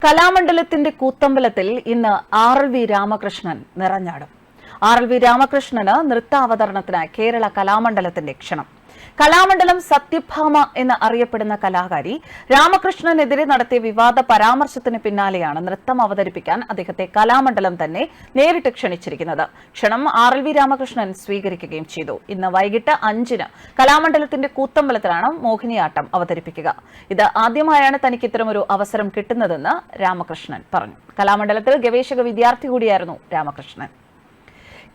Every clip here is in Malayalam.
കലാമണ്ഡലത്തിന്റെ കൂത്തമ്പലത്തിൽ ഇന്ന് ആർ.എൽ.വി. രാമകൃഷ്ണൻ നിറഞ്ഞാടും. ആർ.എൽ.വി. രാമകൃഷ്ണന് നൃത്താവതരണത്തിനായി കേരള കലാമണ്ഡലത്തിന്റെ ക്ഷണം. കലാമണ്ഡലം സത്യഭാമ എന്ന് അറിയപ്പെടുന്ന കലാകാരി രാമകൃഷ്ണനെതിരെ നടത്തിയ വിവാദ പരാമർശത്തിന് പിന്നാലെയാണ് നൃത്തം അവതരിപ്പിക്കാൻ അദ്ദേഹത്തെ കലാമണ്ഡലം തന്നെ നേരിട്ട് ക്ഷണിച്ചിരിക്കുന്നത്. ക്ഷണം ആർ.എൽ.വി. രാമകൃഷ്ണൻ സ്വീകരിക്കുകയും ചെയ്തു. ഇന്ന് വൈകിട്ട് 5-ന് കലാമണ്ഡലത്തിന്റെ കൂത്തമ്പലത്തിലാണ് മോഹിനിയാട്ടം അവതരിപ്പിക്കുക. ഇത് ആദ്യമായാണ് തനിക്ക് ഇത്തരമൊരു അവസരം കിട്ടുന്നതെന്ന് രാമകൃഷ്ണൻ പറഞ്ഞു. കലാമണ്ഡലത്തിൽ ഗവേഷക വിദ്യാർത്ഥി കൂടിയായിരുന്നു രാമകൃഷ്ണൻ.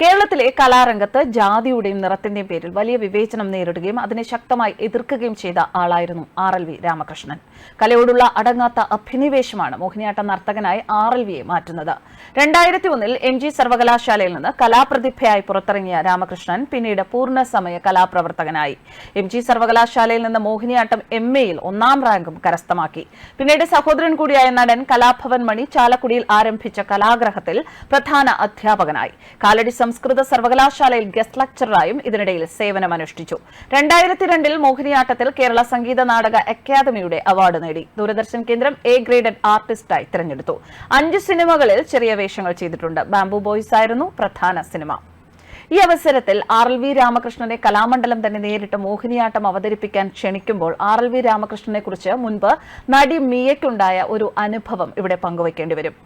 കേരളത്തിലെ കലാരംഗത്ത് ജാതിയുടെയും നിറത്തിന്റെയും പേരിൽ വലിയ വിവേചനം നേരിടുകയും അതിനെ ശക്തമായി എതിർക്കുകയും ചെയ്ത ആളായിരുന്നു ആർ.എൽ.വി. രാമകൃഷ്ണൻ. കലയോടുള്ള അടങ്ങാത്ത അഭിനിവേശമാണ് മോഹിനിയാട്ട നർത്തകനായി ആർ.എൽ.വിയെ മാറ്റുന്നത്. 2001-ൽ എം.ജി. സർവകലാശാലയിൽ നിന്ന് കലാപ്രതിഭയായി പുറത്തിറങ്ങിയ രാമകൃഷ്ണൻ പിന്നീട് പൂർണ്ണസമയ കലാപ്രവർത്തകനായി. എം.ജി. സർവകലാശാലയിൽ നിന്ന് മോഹിനിയാട്ടം MA-യിൽ 1-ാം റാങ്കും കരസ്ഥമാക്കി. പിന്നീട് സഹോദരൻ കൂടിയായ നടൻ കലാഭവൻ മണി ചാലക്കുടിയിൽ ആരംഭിച്ച കലാഗ്രഹത്തിൽ പ്രധാന അധ്യാപകനായി. കാലടി സംസ്കൃത സർവകലാശാലയിൽ ഗസ്റ്റ് ലെക്ചററായും ഇതിനിടയിൽ സേവനമനുഷ്ഠിച്ചു. 2002-ൽ മോഹിനിയാട്ടത്തിൽ കേരള സംഗീത നാടക അക്കാദമിയുടെ അവാർഡ് നേടി. ദൂരദർശൻ കേന്ദ്രം A ഗ്രേഡഡ് ആർട്ടിസ്റ്റായി തിരഞ്ഞെടുത്തു. 5 സിനിമകളിൽ ചെറിയ വേഷങ്ങൾ ചെയ്തിട്ടുണ്ട്. ബാംബു ബോയ്സ് ആയിരുന്നു പ്രധാന സിനിമ. ഈ അവസരത്തിൽ ആർ.എൽ.വി. രാമകൃഷ്ണനെ കലാമണ്ഡലം തന്നെ നേരിട്ട് മോഹിനിയാട്ടം അവതരിപ്പിക്കാൻ ക്ഷണിക്കുമ്പോൾ ആർ.എൽ.വി. രാമകൃഷ്ണനെ കുറിച്ച് മുൻപ് നടി മിയയ്ക്കുണ്ടായ ഒരു അനുഭവം ഇവിടെ പങ്കുവയ്ക്കേണ്ടി വരും.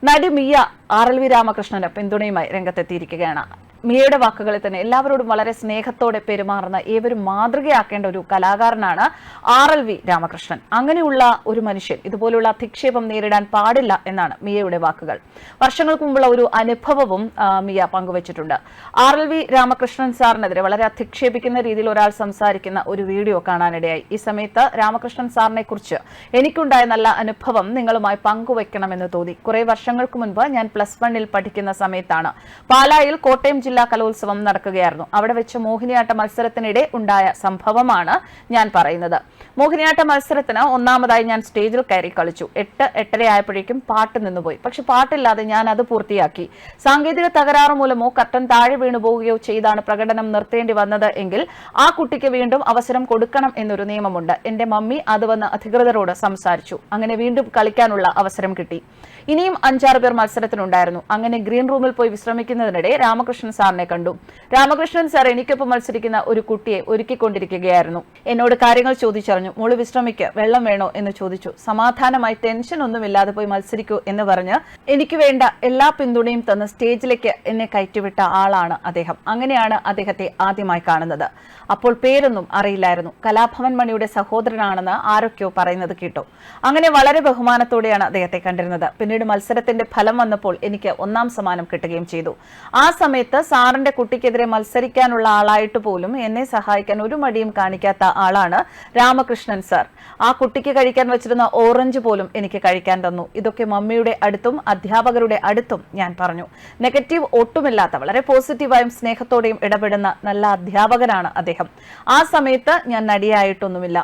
നടി മിയ ആർ.എൽ.വി. രാമകൃഷ്ണന് പിന്തുണയുമായി രംഗത്തെത്തിയിരിക്കുകയാണ്. മിയയുടെ വാക്കുകളിൽ തന്നെ എല്ലാവരോടും വളരെ സ്നേഹത്തോടെ പെരുമാറുന്ന ഏവരും മാതൃകയാക്കേണ്ട ഒരു കലാകാരനാണ് ആർ.എൽ.വി. രാമകൃഷ്ണൻ. അങ്ങനെയുള്ള ഒരു മനുഷ്യൻ ഇതുപോലുള്ള അധിക്ഷേപം നേരിടാൻ പാടില്ല എന്നാണ് മിയയുടെ വാക്കുകൾ. വർഷങ്ങൾക്ക് മുമ്പുള്ള ഒരു അനുഭവവും മിയ പങ്കുവച്ചിട്ടുണ്ട്. ആർ.എൽ.വി. രാമകൃഷ്ണൻ സാറിനെതിരെ വളരെ അധിക്ഷേപിക്കുന്ന രീതിയിൽ ഒരാൾ സംസാരിക്കുന്ന ഒരു വീഡിയോ കാണാനിടയായി. ഈ സമയത്ത് രാമകൃഷ്ണൻ സാറിനെ കുറിച്ച് എനിക്കുണ്ടായ നല്ല അനുഭവം നിങ്ങളുമായി പങ്കുവയ്ക്കണമെന്ന് തോന്നി. കുറെ വർഷങ്ങൾക്ക് മുൻപ് ഞാൻ +1-ൽ പഠിക്കുന്ന സമയത്താണ് പാലായിൽ കോട്ടയം ജില്ലാ കലോത്സവം നടക്കുകയായിരുന്നു. അവിടെ വെച്ച് മോഹിനിയാട്ട മത്സരത്തിനിടെ ഉണ്ടായ സംഭവമാണ് ഞാൻ പറയുന്നത്. മോഹിനിയാട്ട മത്സരത്തിന് 1-ാമതായി ഞാൻ സ്റ്റേജിൽ കയറി കളിച്ചു. 8-8:30 ആയപ്പോഴേക്കും പാട്ട് നിന്നുപോയി. പക്ഷെ പാട്ടില്ലാതെ ഞാൻ അത് പൂർത്തിയാക്കി. സാങ്കേതിക തകരാറ് മൂലമോ കർട്ടൻ താഴെ വീണു പോവുകയോ ചെയ്താണ് പ്രകടനം നിർത്തേണ്ടി വന്നത് എങ്കിൽ ആ കുട്ടിക്ക് വീണ്ടും അവസരം കൊടുക്കണം എന്നൊരു നിയമമുണ്ട്. എന്റെ മമ്മി അത് വന്ന് അധികൃതരോട് സംസാരിച്ചു. അങ്ങനെ വീണ്ടും കളിക്കാനുള്ള അവസരം കിട്ടി. ഇനിയും 5-6 പേർ മത്സരത്തിനുണ്ടായിരുന്നു. അങ്ങനെ ഗ്രീൻ റൂമിൽ പോയി വിശ്രമിക്കുന്നതിനിടെ രാമകൃഷ്ണൻ സാറിനെ കണ്ടു. രാമകൃഷ്ണൻ സാർ എനിക്കൊപ്പം മത്സരിക്കുന്ന ഒരു കുട്ടിയെ ഒരുക്കിക്കൊണ്ടിരിക്കുകയായിരുന്നു. എന്നോട് കാര്യങ്ങൾ ചോദിച്ചറിഞ്ഞു. മോള് വിശ്രമിക്ക്, വെള്ളം വേണോ എന്ന് ചോദിച്ചു. സമാധാനമായി ടെൻഷൻ ഒന്നുമില്ലാതെ പോയി മത്സരിക്കൂ എന്ന് പറഞ്ഞ് എനിക്ക് വേണ്ട എല്ലാ പിന്തുണയും തന്ന് സ്റ്റേജിലേക്ക് എന്നെ കയറ്റിവിട്ട ആളാണ് അദ്ദേഹം. അങ്ങനെയാണ് അദ്ദേഹത്തെ ആദ്യമായി കാണുന്നത്. അപ്പോൾ പേരൊന്നും അറിയില്ലായിരുന്നു. കലാഭവൻ മണിയുടെ സഹോദരനാണെന്ന് ആരൊക്കെയോ പറയുന്നത് കേട്ടു. അങ്ങനെ വളരെ ബഹുമാനത്തോടെയാണ് അദ്ദേഹത്തെ കണ്ടിരുന്നത്. പിന്നീട് മത്സരത്തിന്റെ ഫലം വന്നപ്പോൾ എനിക്ക് 1-ാം സമ്മാനം കിട്ടുകയും ചെയ്തു. ആ സമയത്ത് സാറിന്റെ കുട്ടിക്കെതിരെ മത്സരിക്കാനുള്ള ആളായിട്ട് പോലും എന്നെ സഹായിക്കാൻ ഒരു മടിയും കാണിക്കാത്ത ആളാണ് രാമകൃഷ്ണൻ സാർ. ആ കുട്ടിക്ക് കഴിക്കാൻ വെച്ചിരുന്ന ഓറഞ്ച് പോലും എനിക്ക് കഴിക്കാൻ തന്നു. ഇതൊക്കെ മമ്മിയുടെ അടുത്തും അധ്യാപകരുടെ അടുത്തും ഞാൻ പറഞ്ഞു. നെഗറ്റീവ് ഒട്ടുമില്ലാത്ത വളരെ പോസിറ്റീവായും സ്നേഹത്തോടെയും ഇടപെടുന്ന നല്ല അധ്യാപകനാണ് അദ്ദേഹം. ആ സമയത്ത് ഞാൻ നടിയായിട്ടൊന്നുമില്ല.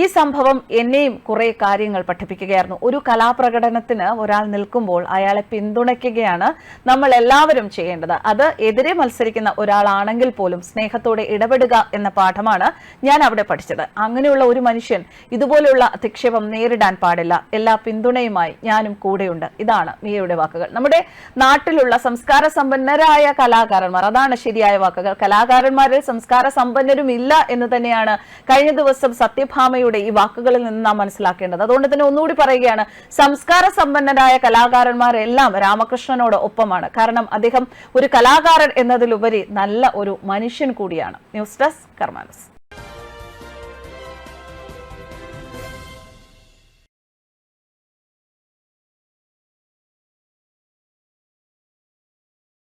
ഈ സംഭവം എന്നെയും കുറെ കാര്യങ്ങൾ പഠിപ്പിക്കുകയായിരുന്നു. ഒരു കലാപ്രകടനത്തിന് ഒരാൾ നിൽക്കുമ്പോൾ അയാളെ പിന്തുണയ്ക്കുകയാണ് നമ്മൾ എല്ലാവരും ചെയ്യേണ്ടത്. അത് എതിരെ മത്സരിക്കുന്ന ഒരാളാണെങ്കിൽ പോലും സ്നേഹത്തോടെ ഇടപെടുക എന്ന പാഠമാണ് ഞാൻ അവിടെ പഠിച്ചത്. അങ്ങനെയുള്ള ഒരു മനുഷ്യൻ ഇതുപോലുള്ള അധിക്ഷേപം നേരിടാൻ പാടില്ല. എല്ലാ പിന്തുണയുമായി ഞാനും കൂടെയുണ്ട്. ഇതാണ് മിയയുടെ വാക്കുകൾ. നമ്മുടെ നാട്ടിലുള്ള സംസ്കാര സമ്പന്നരായ കലാകാരന്മാർ, അതാണ് ശരിയായ വാക്കുകൾ. കലാകാരന്മാരിൽ സംസ്കാര സമ്പന്നരും ഇല്ല എന്ന് തന്നെയാണ് കഴിഞ്ഞ ദിവസം സത്യഭാമ ഈ വാക്കുകളിൽ നിന്ന് നാം മനസ്സിലാക്കേണ്ടത്. അതുകൊണ്ട് തന്നെ ഒന്നുകൂടി പറയുകയാണ്, സംസ്കാര സമ്പന്നരായ കലാകാരന്മാരെല്ലാം രാമകൃഷ്ണനോട് ഒപ്പമാണ്. കാരണം അദ്ദേഹം ഒരു കലാകാരൻ എന്നതിലുപരി നല്ല ഒരു മനുഷ്യൻ കൂടിയാണ്. News desk കർമാനസ്.